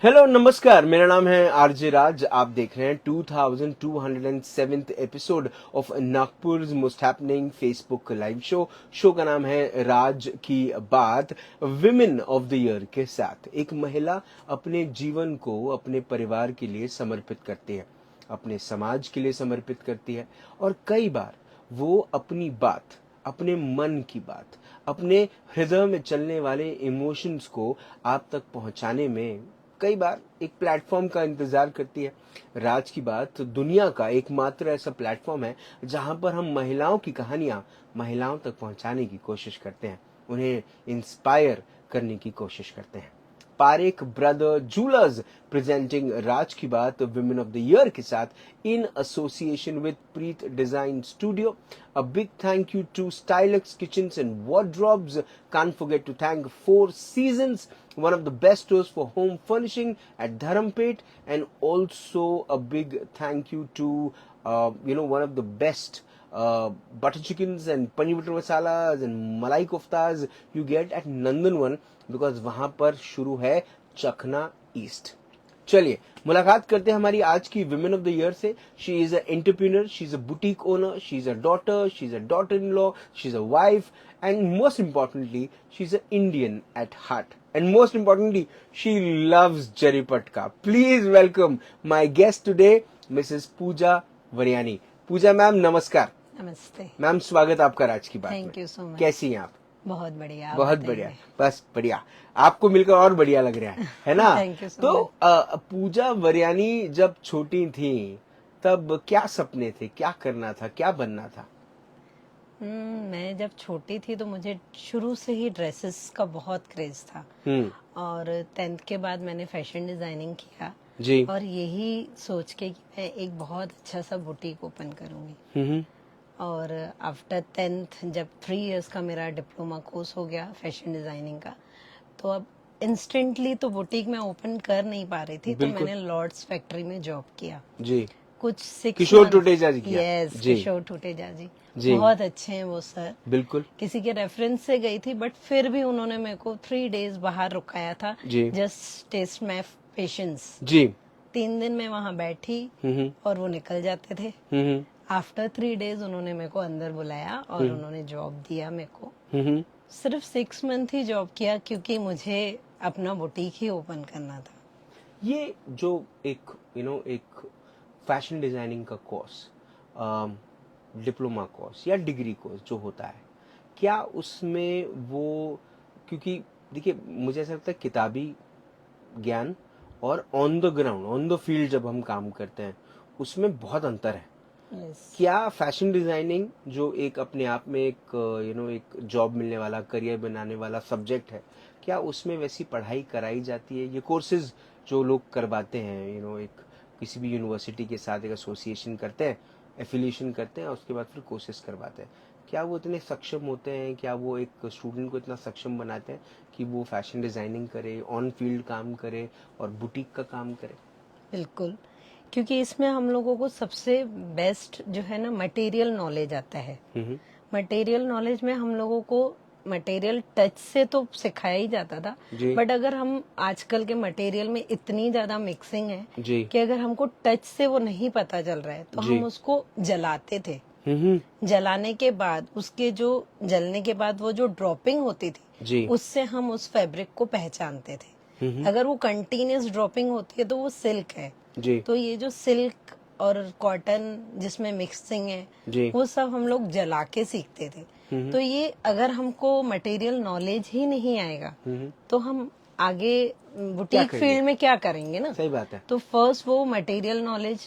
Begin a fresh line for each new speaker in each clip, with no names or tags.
Hello नमस्कार, मेरा नाम है आरजे राज। आप देख रहे हैं 2207th episode of Nagpur most happening Facebook live show का नाम है राज ki Baat women of the year के साथ। एक महिला अपने जीवन को अपने परिवार के लिए समर्पित करती है, अपने समाज के लिए समर्पित करती है और कई बार वो अपनी बात, अपने मन की बात, अपने हृदय में चलने वाले इमोशंस को आप तक पहुंचाने में कई बार एक प्लेटफॉर्म का इंतजार करती है। राज की बात दुनिया का एकमात्र ऐसा प्लेटफॉर्म है जहां पर हम महिलाओं की कहानियां महिलाओं तक पहुंचाने की कोशिश करते हैं, उन्हें इंस्पायर करने की कोशिश करते हैं। Parekh brother jewellers presenting Raaz ki Baat women of the year के साथ in association with Preet design studio. A big thank you to Stylux kitchens and wardrobes. Can't forget to thank Four Seasons, one of the best stores for home furnishing at Dharampet, and also a big thank you to one of the best butter chickens and paneer butter masalas and malai koftas you get at Nandanvan, because वहां पर शुरू है चखना east. चलिए मुलाकात करते हैं हमारी आज की विमेन ऑफ द ईयर से। She is a entrepreneur, she is a boutique owner, she is a daughter, she is a daughter in law, she is a wife, and most importantly she is a Indian at heart, and most importantly she loves zari patka. Please welcome my guest today Mrs Pooja Variani. Pooja ma'am नमस्कार।
नमस्ते
ma'am स्वागत आपका राज की बात में।
Thank you so much.
कैसी हैं आप?
बहुत बढ़िया, आप
बहुत
बताइए।
बढ़िया, बस बढ़िया। आपको मिलकर और बढ़िया लग रहा है ना?
थैंक यू सो
तो
मच।
पूजा वरियानी जब छोटी थी तब क्या सपने थे, क्या करना था, क्या बनना था?
मैं जब छोटी थी तो मुझे शुरू से ही ड्रेसेस का बहुत क्रेज था और 10th के बाद मैंने फैशन डिजाइनिंग किया
जी।
और यही सोच के कि मैं एक बहुत अच्छा सा बुटीक ओपन करूंगी। और आफ्टर 10th जब 3 इयर्स का मेरा डिप्लोमा कोर्स हो गया फैशन डिजाइनिंग का, तो अब इंस्टेंटली तो बुटीक में ओपन कर नहीं पा रही थी, तो मैंने लॉर्ड्स फैक्ट्री में जॉब किया
जी।
कुछ 6
किशोर टूटेजा जी किया?
यस,
जी।
किशोर टूटेजा जी
जी।
बहुत अच्छे हैं वो सर।
बिल्कुल।
किसी के रेफरेंस से गई थी बट फिर भी उन्होंने मेरे को 3 डेज बाहर रुकाया था
जी।
Just test my patience.
जी।
3 दिन मैं वहां बैठी और वो निकल जाते थे। आफ्टर 3 डेज उन्होंने मेरे को अंदर बुलाया और उन्होंने जॉब दिया मेरे को। सिर्फ 6 मंथ ही जॉब किया क्योंकि मुझे अपना बुटीक ही ओपन करना था।
ये जो एक एक फैशन डिजाइनिंग का कोर्स, डिप्लोमा कोर्स या डिग्री कोर्स जो होता है, क्या उसमें वो, क्योंकि देखिए मुझे ऐसा लगता है किताबी ज्ञान और on the ground, on the field जब हम काम करते हैं उसमें बहुत अंतर है।
yes.
क्या फैशन डिजाइनिंग जो एक अपने आप में एक एक जॉब मिलने वाला, करियर बनाने वाला सब्जेक्ट है, क्या उसमें वैसी पढ़ाई कराई जाती है? ये कोर्सेज जो लोग करवाते हैं, एक किसी भी यूनिवर्सिटी के साथ एक एसोसिएशन करते हैं, एफिलिएशन करते हैं और उसके बाद फिर कोर्सेज करवाते हैं, क्या वो इतने सक्षम होते हैं? क्या वो एक स्टूडेंट को इतना सक्षम बनाते हैं कि वो फैशन डिजाइनिंग करे, ऑन फील्ड काम करे और बुटीक का काम करे?
बिल्कुल, क्योंकि इसमें हम लोगों को सबसे बेस्ट जो है ना मटेरियल नॉलेज आता है। मटेरियल नॉलेज में हम लोगों को मटेरियल टच से तो सिखाया ही जाता था, बट अगर हम आजकल के मटेरियल में इतनी ज्यादा मिक्सिंग है कि अगर हमको टच से वो नहीं पता चल रहा है तो हम उसको जलाते थे। जलाने के बाद उसके जो जलने के बाद वो जो ड्रॉपिंग होती थी उससे हम उस फैब्रिक को पहचानते थे। अगर वो कंटिन्यूस ड्रॉपिंग होती है तो वो सिल्क है। तो ये जो सिल्क और कॉटन जिसमें मिक्सिंग है वो सब हम लोग जला के सीखते थे। तो ये अगर हमको मटेरियल नॉलेज ही नहीं आएगा तो हम आगे बुटीक फील्ड में क्या करेंगे ना?
सही बात है।
तो फर्स्ट वो मटेरियल नॉलेज,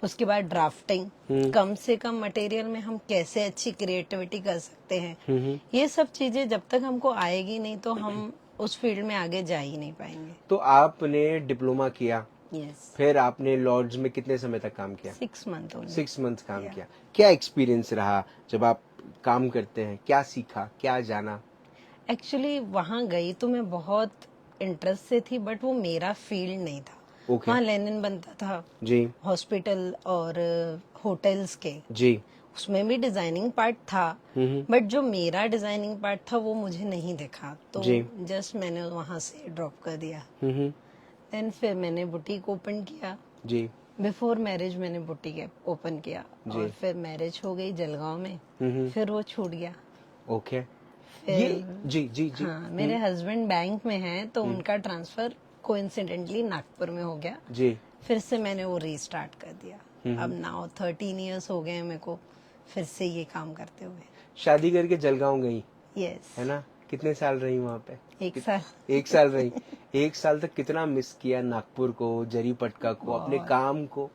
उसके बाद ड्राफ्टिंग, कम से कम मटेरियल में हम कैसे अच्छी क्रिएटिविटी कर सकते हैं, ये सब चीजें जब तक हमको आएगी नहीं तो हम उस फील्ड में आगे जा ही नहीं पाएंगे।
तो आपने डिप्लोमा किया, फिर आपने लॉर्ड्स में कितने समय तक काम किया?
6 मंथ।
6 मंथ काम किया। क्या एक्सपीरियंस रहा जब आप काम करते हैं? क्या सीखा, क्या जाना?
एक्चुअली वहाँ गई तो मैं बहुत इंटरेस्ट से थी बट वो मेरा फील्ड नहीं था। वहाँ लेनिन बनता था जी, हॉस्पिटल और होटल्स के जी, उसमें भी डिजाइनिंग पार्ट था बट जो मेरा डिजाइनिंग पार्ट था वो मुझे नहीं दिखा, तो जस्ट मैंने वहाँ से ड्रॉप कर दिया। देन फिर मैंने बुटीक ओपन किया।
जी
बिफोर मैरिज मैंने बुटीक ओपन किया
जी।
और फिर मैरिज हो गई जलगांव में,
हम्म।
फिर वो छूट गया।
ओके।
फिर
ये जी जी जी।
हाँ, मेरे हस्बैंड बैंक में हैं तो उनका ट्रांसफर कोइंसिडेंटली नागपुर में हो गया।
जी।
फिर से मैंने वो रीस्टार्ट कर दिया। अब नाउ 13 इयर्स हो गए हैं मेरे को फिर से ये काम करते हुए।
शादी करके जलगांव गई
यस,
है ना? कितने साल रही वहाँ पे?
1 साल।
1 साल रही। 1 साल तक कितना मिस किया नागपुर को, जरी पटका को, अपने
बहुत।
काम को?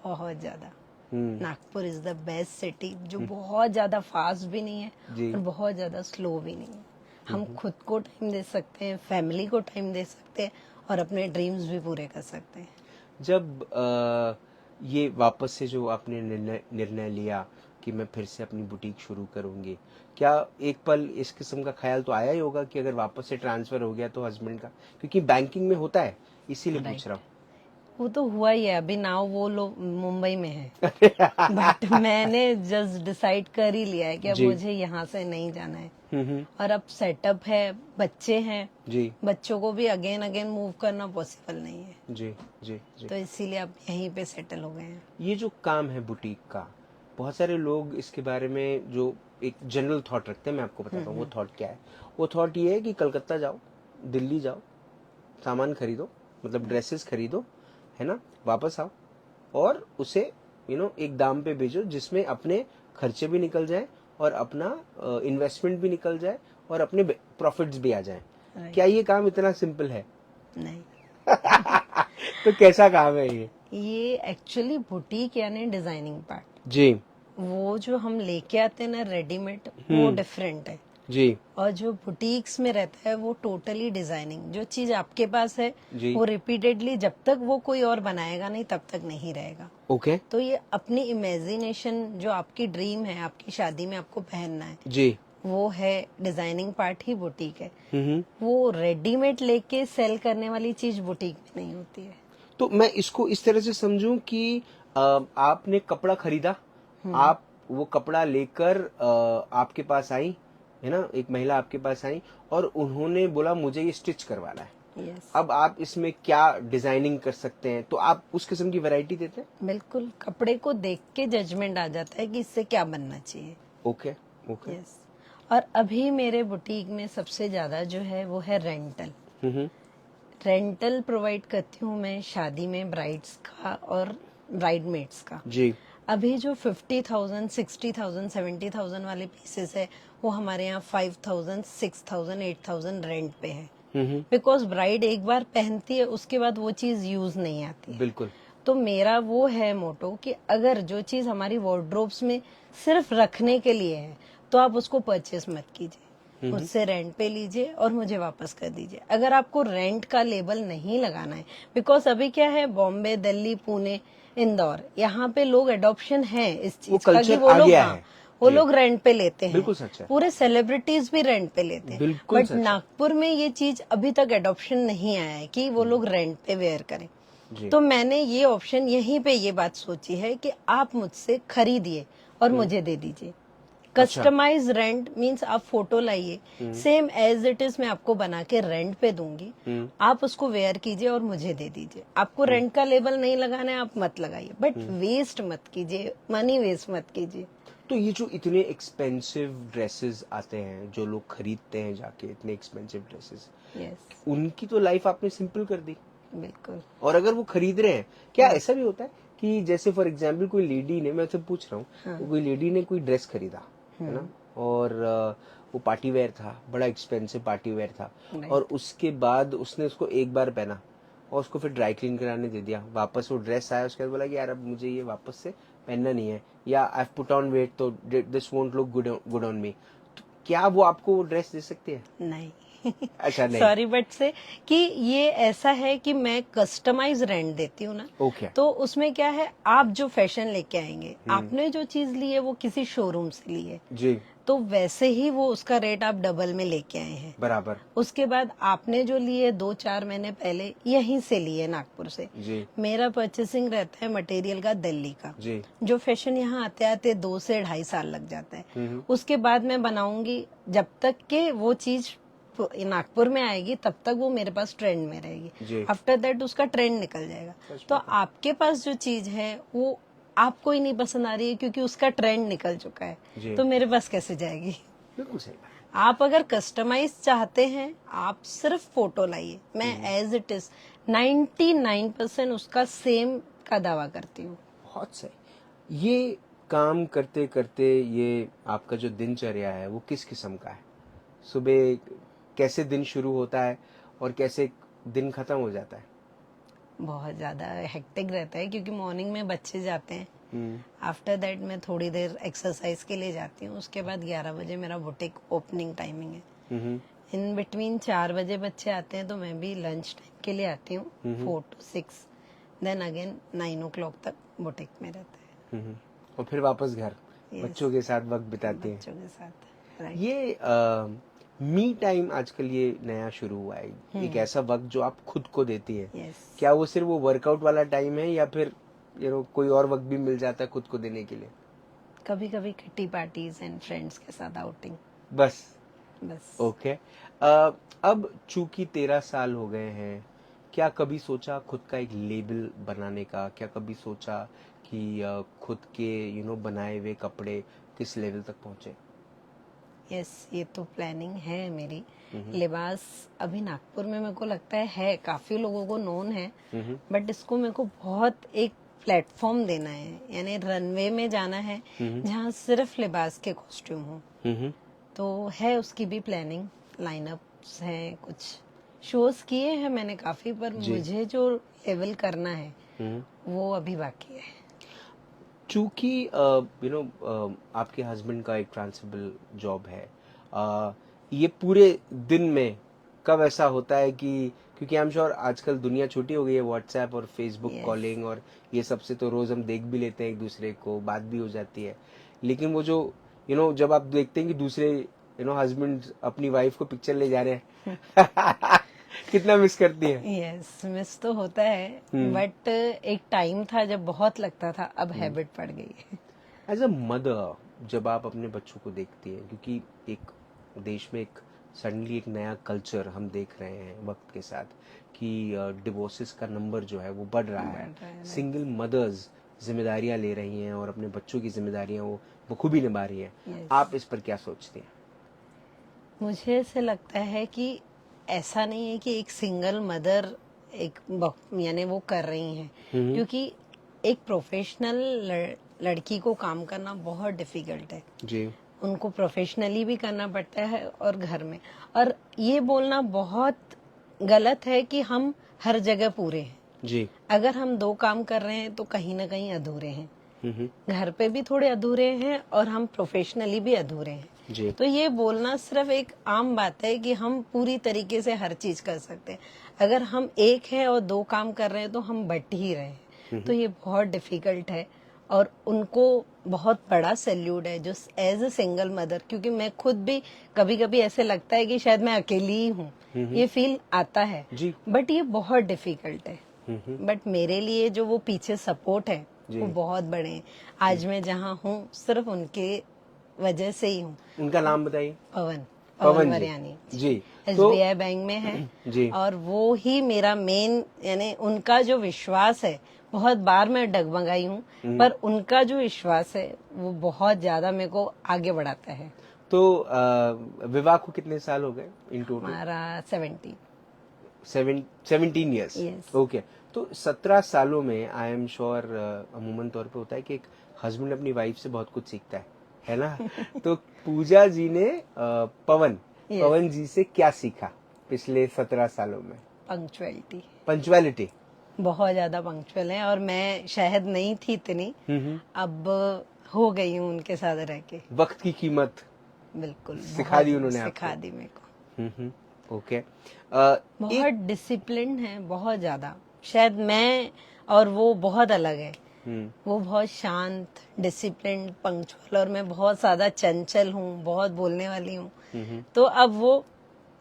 बहुत ज्यादा।
हम्म।
Nagpur is the best city, जो बहुत ज्यादा फास्ट भी नहीं
जी।
है और बहुत ज्यादा स्लो भी नहीं है। हम खुद को टाइम दे सकते हैं, फैमिली को टाइम दे सकते हैं और अपने ड्रीम्स भी पूरे कर सकते हैं।
जब ये वापस से जो आपने निर्णय लिया कि मैं फिर से अपनी बुटीक शुरू करूंगी, क्या एक पल इस किस्म का ख्याल तो आया ही होगा कि अगर वापस से ट्रांसफर हो गया तो हस्बैंड का, क्योंकि बैंकिंग में होता है, इसीलिए पूछ रहा हूँ।
वो तो हुआ ही है। अभी नाउ वो लोग मुंबई में है बट मैंने जस्ट डिसाइड कर ही लिया है कि अब
जी।
मुझे यहाँ से नहीं जाना है।
हम्म।
और अब सेटअप है, बच्चे हैं,
जी
बच्चों को भी अगेन अगेन मूव करना पॉसिबल नहीं है,
जी जी जी।
तो इसीलिए अब यहीं पे सेटल हो गए हैं।
ये जो काम है बुटीक का, बहुत सारे लोग इसके बारे में जो एक जनरल थॉट रखते हैं, मैं आपको बताता हूँ वो थॉट क्या है। वो थॉट ये है कि कलकत्ता जाओ, दिल्ली जाओ, सामान खरीदो, मतलब ड्रेसेस खरीदो, है ना, वापस आओ और उसे एक दाम पे बेचो जिसमें अपने खर्चे भी निकल जाए और अपना इन्वेस्टमेंट भी निकल जाए और अपने प्रॉफिट्स भी आ जाए।
Right.
क्या ये काम इतना सिंपल है?
नहीं,
तो कैसा काम है ये?
ये एक्चुअली बुटीक यानी डिजाइनिंग पार्ट।
जी
वो जो हम लेके आते हैं ना रेडीमेड, वो डिफरेंट है।
जी
और जो बुटीक्स में रहता है वो टोटली डिजाइनिंग। जो चीज आपके पास है
जी।
वो रिपीटेडली जब तक वो कोई और बनाएगा नहीं तब तक नहीं रहेगा।
ओके।
तो ये अपनी इमेजिनेशन, जो आपकी ड्रीम है, आपकी शादी में आपको पहनना है,
जी।
वो है डिजाइनिंग पार्ट ही बुटीक है।
हम्म।
वो रेडीमेड लेके सेल करने वाली चीज बुटीक में नहीं होती है।
तो मैं इसको इस तरह से समझूं कि आपने कपड़ा खरीदा, आप वो कपड़ा लेकर आपके पास आई, है ना, एक महिला आपके पास आई और उन्होंने बोला मुझे ये स्टिच करवाना है।
यस,
अब आप इसमें क्या डिजाइनिंग कर सकते हैं, तो आप उस किस्म की वैरायटी देते हैं?
बिल्कुल। कपड़े को देख के जजमेंट आ जाता है कि इससे क्या बनना चाहिए।
Okay okay.
यस। और अभी मेरे बुटीक में सबसे ज्यादा जो है वो है रेंटल।
हम्म।
रेंटल प्रोवाइड करती हूँ मैं शादी में ब्राइड्स का और ब्राइडमेड्स का।
जी
अभी जो 50,000, 60,000, 70,000 वाले पीसेस है वो हमारे यहाँ 5,000, 6,000, 8,000 रेंट पे है। बिकॉज ब्राइड एक बार पहनती है, उसके बाद वो चीज यूज नहीं आती है।
बिल्कुल।
तो मेरा वो है मोटो कि अगर जो चीज हमारी वार्डरोब्स में सिर्फ रखने के लिए है तो आप उसको परचेस मत कीजिए, मुझसे रेंट पे लीजिए और मुझे वापस कर दीजिए। अगर आपको रेंट का लेबल नहीं लगाना है, बिकॉज अभी क्या है, बॉम्बे, दिल्ली, पुणे, इंदौर, यहाँ पे लोग एडॉप्शन है इस
वो
चीज का कि
कल्चर
वो
आ
लोग,
गया
हाँ,
है।
वो
जी।
लोग रेंट पे लेते हैं।
बिल्कुल सच है।
पूरे सेलिब्रिटीज भी रेंट पे लेते हैं।
बिल्कुल
बट
सच है।
नागपुर में ये चीज अभी तक एडॉप्शन नहीं आया है कि वो लोग रेंट पे वेयर करें।
जी।
तो मैंने ये ऑप्शन यहीं पे ये बात सोची है कि आप मुझसे खरीदिए और मुझे दे दीजिए। कस्टमाइज रेंट मींस आप फोटो लाइए, सेम एज इट इज मैं आपको बना के रेंट पे दूंगी, आप उसको वेयर कीजिए और मुझे दे दीजिए। आपको रेंट का लेबल नहीं लगाना है, आप मत लगाइए, बट वेस्ट मत कीजिए, मनी वेस्ट मत कीजिए।
तो ये जो इतने एक्सपेंसिव ड्रेसेस आते हैं, जो लोग खरीदते हैं जाके, इतने एक्सपेंसिव ड्रेसेस,
यस,
उनकी तो लाइफ आपने सिंपल कर दी।
बिल्कुल।
और अगर वो खरीद रहे हैं, क्या ऐसा भी होता है कि जैसे फॉर एग्जाम्पल कोई लेडी ने, मैं आपसे पूछ रहा हूँ, कोई लेडी ने कोई ड्रेस खरीदा, है ना, और वो पार्टी वेयर था, बड़ा एक्सपेंसिव पार्टी वेयर था, और उसके बाद उसने उसको एक बार पहना और उसको फिर ड्राई क्लीन कराने दे दिया, वापस वो ड्रेस आया, उसके बाद बोला कि यार अब मुझे ये वापस से पहनना नहीं है, या आई पुट ऑन वेट तो this won't look good on me, तो क्या वो आपको वो ड्रेस दे सकती है?
नहीं।
अच्छा नहीं।
सॉरी बट से कि ये ऐसा है कि मैं कस्टमाइज रेंट देती हूँ ना,
ओके।
तो उसमें क्या है, आप जो फैशन लेके आएंगे, आपने जो चीज ली है वो किसी शोरूम से ली है,
जी
तो वैसे ही वो उसका रेट आप डबल में लेके आए हैं।
बराबर।
उसके बाद आपने जो लिए 2-4 महीने पहले यहीं से लिए नागपुर से,
जी
मेरा परचेसिंग रहता है मटेरियल का दिल्ली का,
जी
जो फैशन यहाँ आते आते 2 से 2.5 साल लग जाता है। उसके बाद मैं बनाऊंगी जब तक के वो चीज नागपुर में आएगी तब तक वो मेरे पास ट्रेंड में
जी।
रहेगी, आफ्टर दैट उसका ट्रेंड निकल जाएगा। तो आपके पास जो चीज है वो आपको ही नहीं पसंद आ रही है क्योंकि उसका ट्रेंड निकल चुका
जी।
है, तो मेरे पास कैसे जाएगी?
बिल्कुल सही बात।
आप अगर कस्टमाइज चाहते हैं, आप सिर्फ फोटो लाइए, मैं एज इट इज 99% उसका सेम का दावा करती हूँ।
बहुत सही। ये काम करते करते ये आपका जो दिनचर्या है वो किस किस्म का है? सुबह कैसे दिन शुरू होता है और कैसे दिन खत्म हो जाता है?
बहुत ज्यादा हेक्टिक रहता है क्योंकि मॉर्निंग में बच्चे जाते हैं,
हम्म,
आफ्टर दैट मैं थोड़ी देर एक्सरसाइज के लिए जाती हूँ, उसके बाद 11 बजे मेरा बुटीक ओपनिंग टाइमिंग है।
हम्म,
इन बिटवीन 4 बजे बच्चे आते हैं तो मैं भी लंच टाइम के लिए आती हूँ, 4 to 6, देन अगेन 9 o'clock तक बुटीक में रहता है।
और फिर वापस घर
Yes.
बच्चों के साथ वक्त बिताते हैं।
बच्चों के साथ, राइट।
ये मी टाइम आजकल ये नया शुरू हुआ है, एक ऐसा वक्त जो आप खुद को देती है।
यस,
क्या वो सिर्फ वो वर्कआउट वाला टाइम है या फिर कोई और वक्त भी मिल जाता है खुद को देने के लिए?
कभी कभी किट्टी पार्टीज एंड फ्रेंड्स के साथ आउटिंग,
बस।
बस।
ओके। अब चूंकि 13 साल हो गए हैं, क्या कभी सोचा खुद का एक लेबल बनाने का? क्या कभी सोचा कि खुद के बनाए हुए कपड़े किस लेवल तक पहुंचे?
यस, ये तो प्लानिंग है मेरी। लिबास अभी नागपुर में मेरे को लगता है काफी लोगों को नोन है, बट इसको मेरे को बहुत एक प्लेटफॉर्म देना है, यानी रनवे में जाना है जहाँ सिर्फ लिबास के कॉस्ट्यूम हो। तो है उसकी भी प्लानिंग, लाइनअप्स हैं, कुछ शोज किए हैं मैंने काफी, पर मुझे जो लेवल करना है वो अभी बाकी है।
चूंकि आपके हस्बैंड का एक ट्रांसफरेबल जॉब है, ये पूरे दिन में कब ऐसा होता है कि क्योंकि आई एम श्योर आजकल दुनिया छोटी हो गई है, व्हाट्सएप और फेसबुक
Yes.
कॉलिंग और ये सबसे तो रोज हम देख भी लेते हैं एक दूसरे को, बात भी हो जाती है, लेकिन वो जो जब आप देखते हैं कि दूसरे हस्बैंड अपनी वाइफ को पिक्चर ले जा रहे हैं कितना मिस करती है?
यस, मिस तो होता है, बट एक टाइम था जब बहुत लगता था, अब हैबिट पड़ गई है।
एज अ मदर, जब आप अपने बच्चों को देखती हैं, क्योंकि एक देश में एक सडनली एक नया कल्चर हम देख रहे हैं वक्त के साथ कि डिवोर्सेस का नंबर जो है वो बढ़ रहा है,
बढ़ रहा है,
सिंगल मदर्स जिम्मेदारियां ले रही हैं और अपने बच्चों की जिम्मेदारियां वो बखूबी निभा रही हैं।
Yes.
आप इस पर क्या सोचती हैं?
मुझे ऐसे लगता है कि ऐसा नहीं है कि एक सिंगल मदर यानी वो कर रही हैं, क्योंकि एक प्रोफेशनल लड़की को काम करना बहुत डिफिकल्ट है।
जी।
उनको प्रोफेशनली भी करना पड़ता है और घर में, और ये बोलना बहुत गलत है कि हम हर जगह पूरे हैं।
जी।
अगर हम 2 काम कर रहे हैं तो कहीं ना कहीं अधूरे हैं, घर पे भी थोड़े अधूरे हैं और हम प्रोफेशनली भी अधूरे हैं।
जी।
तो ये बोलना सिर्फ एक आम बात है कि हम पूरी तरीके से हर चीज कर सकते हैं। अगर हम एक है और 2 काम कर रहे हैं तो हम बट ही रहे हैं, तो ये बहुत डिफिकल्ट है। और उनको बहुत बड़ा सैल्यूट है जो एज ए सिंगल मदर, क्योंकि मैं खुद भी कभी कभी ऐसे लगता है कि शायद मैं अकेली ही हूँ, ये फील आता है,
जी।
बट ये बहुत डिफिकल्ट है। बट मेरे लिए जो वो पीछे सपोर्ट है वो बहुत बड़े हैं। आज मैं जहाँ हूँ सिर्फ उनके वजह से ही हूँ।
उनका नाम बताइए।
पवन
पवन जी।
वरियानी
जी।
SBI बैंक में है
जी।
और वो ही मेरा मेन, यानी उनका जो विश्वास है, बहुत बार मैं डगमगाई हूँ, पर उनका जो विश्वास है वो बहुत ज्यादा मेरे को आगे बढ़ाता है।
तो विवाह को कितने साल हो गए इन टोटल?
हमारा 17
17 ईयर्स।
Yes.
ओके। तो 17 सालों में आई एम श्योर अमूमन तौर पे होता है कि एक हस्बैंड अपनी वाइफ से बहुत कुछ सीखता है ना? तो पूजा जी ने पवन जी से क्या सीखा पिछले 17 सालों में?
Punctuality,
punctuality.
बहुत ज्यादा पंक्चुअल है, और मैं शायद नहीं थी इतनी, अब हो गई हूँ उनके साथ रह के।
वक्त की कीमत
बिल्कुल
सिखा दी उन्होंने आपको?
सिखा दी मेरे को।
ओके।
बहुत डिसिप्लिन है, बहुत ज्यादा। शायद मैं और वो बहुत अलग है। वो बहुत शांत, डिसिप्लिन, पंक्चुअल, और मैं बहुत ज्यादा चंचल हूँ, बहुत बोलने वाली हूँ। तो अब वो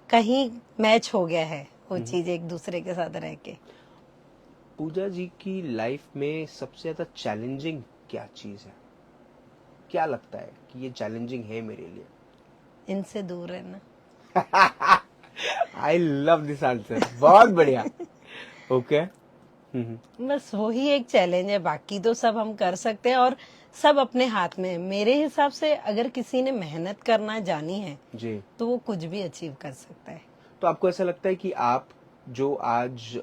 कहीं मैच हो गया है वो चीज एक दूसरे के साथ रह के।
पूजा जी की लाइफ में सबसे ज्यादा चैलेंजिंग क्या चीज है? क्या लगता है कि ये चैलेंजिंग है मेरे लिए?
इनसे दूर रहना।
आई लव दिस आंसर, बहुत बढ़िया। ओके।
बस वही एक चैलेंज है, बाकी तो सब हम कर सकते हैं और सब अपने हाथ में है। मेरे हिसाब से अगर किसी ने मेहनत करना जानी है
जी।
तो वो कुछ भी अचीव कर सकता है।
तो आपको ऐसा लगता है कि आप जो आज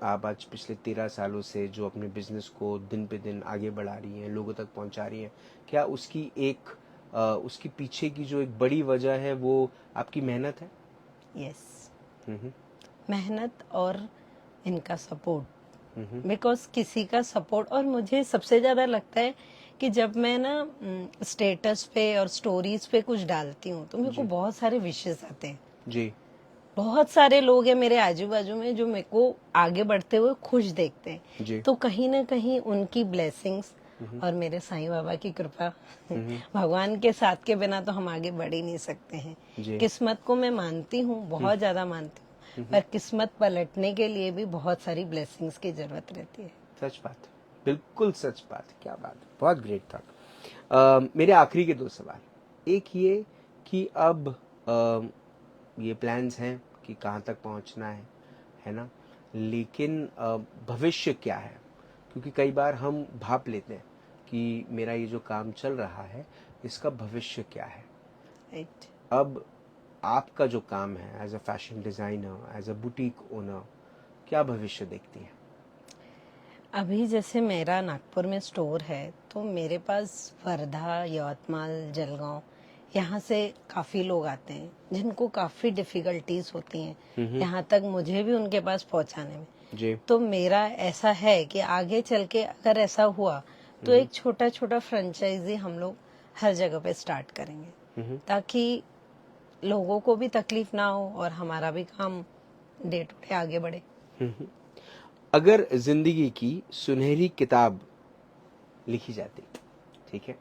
आप आज पिछले 13 सालों से जो अपने बिजनेस को दिन पे दिन आगे बढ़ा रही हैं, लोगों तक पहुंचा रही हैं, क्या उसकी उसकी पीछे की जो एक बड़ी वजह है वो आपकी मेहनत है?
यस,
हम्म।
मेहनत और इनका सपोर्ट। बिकॉज किसी का सपोर्ट, और मुझे सबसे ज्यादा लगता है कि जब मैं ना स्टेटस पे और स्टोरीज पे कुछ डालती हूँ तो मेरे को बहुत सारे विशेस आते हैं।
जी।
बहुत सारे लोग हैं मेरे आजू बाजू में जो मेरे को आगे बढ़ते हुए खुश देखते हैं।
जी।
तो कहीं ना कहीं उनकी ब्लेसिंग्स और मेरे साईं बाबा की कृपा, भगवान के साथ के बिना तो हम आगे बढ़ ही नहीं सकते हैं।
जी।
किस्मत को मैं मानती हूँ, बहुत ज्यादा मानती हूँ, पर किस्मत पलटने के लिए भी बहुत सारी ब्लेसिंग्स की जरूरत रहती है।
सच बात, बिल्कुल सच बात, क्या बात है, बहुत ग्रेट था। मेरे आखिरी के 2 सवाल, एक ये कि अब ये प्लान्स हैं कि कहाँ तक पहुँचना है ना, लेकिन भविष्य क्या है? क्योंकि कई बार हम भाप लेते हैं कि मेरा ये जो काम चल रहा है इसका भविष्य क्या है।
राइट।
अब आपका जो काम है as a fashion designer, as a boutique owner, क्या भविष्य देखती है?
अभी जैसे मेरा नागपुर में स्टोर है तो मेरे पास वर्धा, यवतमाल, जलगांव, यहाँ से काफी लोग आते हैं जिनको काफी डिफिकल्टीज होती हैं, यहाँ तक मुझे भी उनके पास पहुंचाने में।
जी।
तो मेरा ऐसा है कि आगे चल के अगर ऐसा हुआ तो एक छोटा छोटा फ्रेंचाइजी हम लोग हर जगह पे स्टार्ट करेंगे, ताकि लोगों को भी तकलीफ ना हो और हमारा भी काम डे टू डे आगे बढ़े।
अगर जिंदगी की सुनहरी किताब लिखी जाती, ठीक है,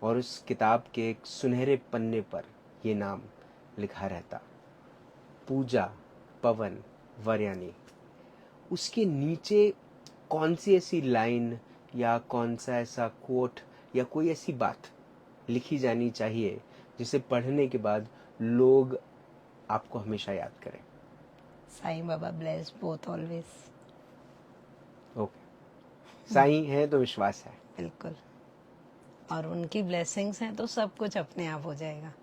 और उस किताब के एक सुनहरे पन्ने पर ये नाम लिखा रहता, पूजा पवन वर्यानी, उसके नीचे कौन सी ऐसी लाइन या कौन सा ऐसा कोट या कोई ऐसी बात लिखी जानी चाहिए जिसे पढ़ने के बाद लोग आपको हमेशा याद करें?
Sai Baba bless both always.
Okay, Sai है तो विश्वास है।
बिल्कुल, और उनकी ब्लेसिंग्स हैं तो सब कुछ अपने आप हो जाएगा।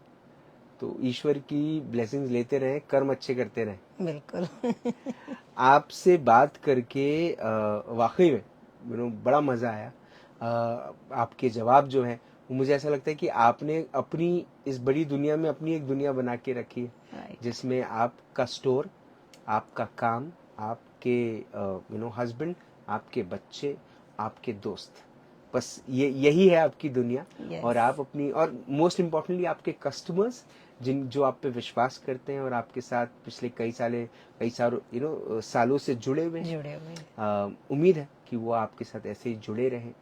तो ईश्वर की ब्लेसिंग्स लेते रहें, कर्म अच्छे करते रहें।
बिल्कुल।
आपसे बात करके वाकई में बड़ा मज़ा आया। आपके जवाब जो हैं वो मुझे ऐसा लगता है कि आपने अपनी इस बड़ी दुनिया में अपनी एक दुनिया बना के रखी है,
राइट।
जिसमें आपका स्टोर, आपका काम, आपके हस्बैंड, आपके बच्चे, आपके दोस्त, बस ये यही है आपकी दुनिया। और
यस।
आप अपनी, और मोस्ट इम्पोर्टेंटली आपके कस्टमर्स जो आप पे विश्वास करते हैं और आपके साथ पिछले कई सालों से जुड़े हुए हैं।
जुड़े हुए हैं।
उम्मीद है कि वो आपके साथ ऐसे ही जुड़े रहें,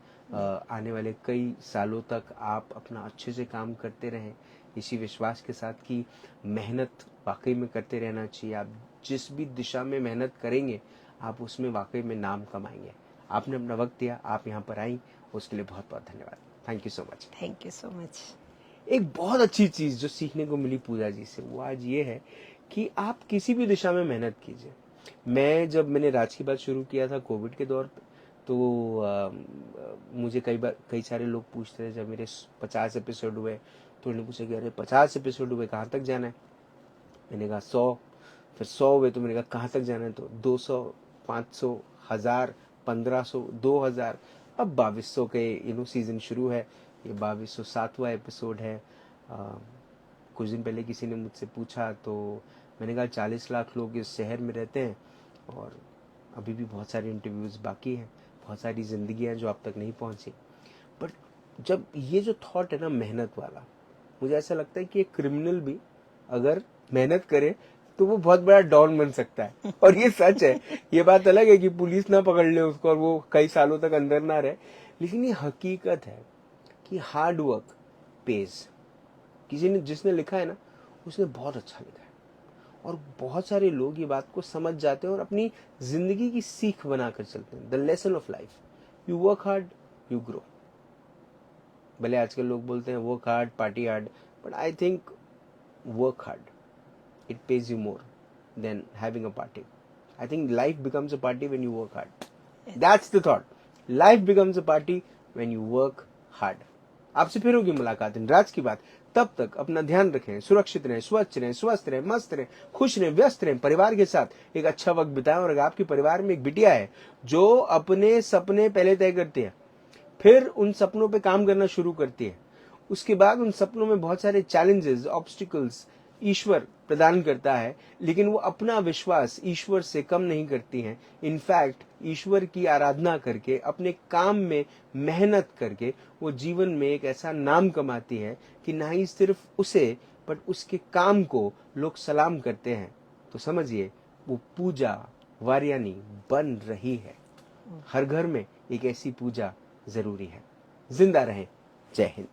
आने वाले कई सालों तक आप अपना अच्छे से काम करते रहें, इसी विश्वास के साथ कि मेहनत वाकई में करते रहना चाहिए। आप जिस भी दिशा में मेहनत करेंगे आप उसमें वाकई में नाम कमाएंगे। आपने अपना वक्त दिया, आप यहाँ पर आई, उसके लिए बहुत बहुत धन्यवाद। Thank you so much.
Thank you so much.
एक बहुत अच्छी चीज़ जो सीखने को मिली पूजा जी से वो आज ये है कि आप किसी भी दिशा में मेहनत कीजिए। मैंने राज की बात शुरू किया था कोविड के दौर पे, तो मुझे कई सारे लोग पूछते थे, जब मेरे 50 एपिसोड हुए तो उन्होंने पूछा कि अरे 50 एपिसोड हुए, कहाँ तक जाना है? मैंने कहा 100, फिर 100 हुए तो मैंने कहा कहाँ तक जाना है? तो 200, 500, 1000, 1500, 2000, अब 2200 के सीजन शुरू है। ये 2207वां एपिसोड है। कुछ दिन पहले किसी ने मुझसे पूछा तो मैंने कहा 40 लाख लोग इस शहर में रहते हैं और अभी भी बहुत सारे इंटरव्यूज़ बाकी हैं, बहुत सारी ज़िंदगियाँ जो आप तक नहीं पहुँची। पर जब ये जो थॉट है ना मेहनत वाला, मुझे ऐसा लगता है कि एक क्रिमिनल भी अगर मेहनत करे तो वो बहुत बड़ा डॉन बन सकता है, और ये सच है। ये बात अलग है कि पुलिस ना पकड़ ले उसको और वो कई सालों तक अंदर ना रहे, लेकिन ये हकीकत है कि हार्ड वर्क पेज। जिसने लिखा है ना उसने बहुत अच्छा लिखा है, और बहुत सारे लोग ये बात को समझ जाते हैं और अपनी जिंदगी की सीख बनाकर चलते हैं। The lesson of life, you work hard you grow. भले आजकल लोग बोलते हैं work hard party hard, but I think work hard, it pays you more than having a party. I think life becomes a party when you work hard. That's the thought. Life becomes a party when you work hard. आपसे फिर होगी मुलाकात इन राज की बात. तब तक अपना ध्यान रखें, सुरक्षित रहें, स्वच्छ रहें, स्वस्थ रहें, मस्त रहें, खुश रहें, व्यस्त रहें, परिवार के साथ एक अच्छा वक्त बिताएं. और अगर आपके परिवार में एक बिटिया है जो अपने सपने पहले तय करती है, फिर उन सपनों पे काम करना शुरू करती है, उसके बाद उन सपनों में बहुत सारे चैलेंजेस, ऑब्स्टिकल्स ईश्वर प्रदान करता है, लेकिन वो अपना विश्वास ईश्वर से कम नहीं करती हैं. इनफैक्ट ईश्वर की आराधना करके, अपने काम में मेहनत करके वो जीवन में एक ऐसा नाम कमाती है कि ना ही सिर्फ उसे बट उसके काम को लोग सलाम करते हैं. तो समझिए वो पूजा वारियानी बन रही है. हर घर में एक ऐसी पूजा जरूरी है. जिंदा रहें. जय हिंद.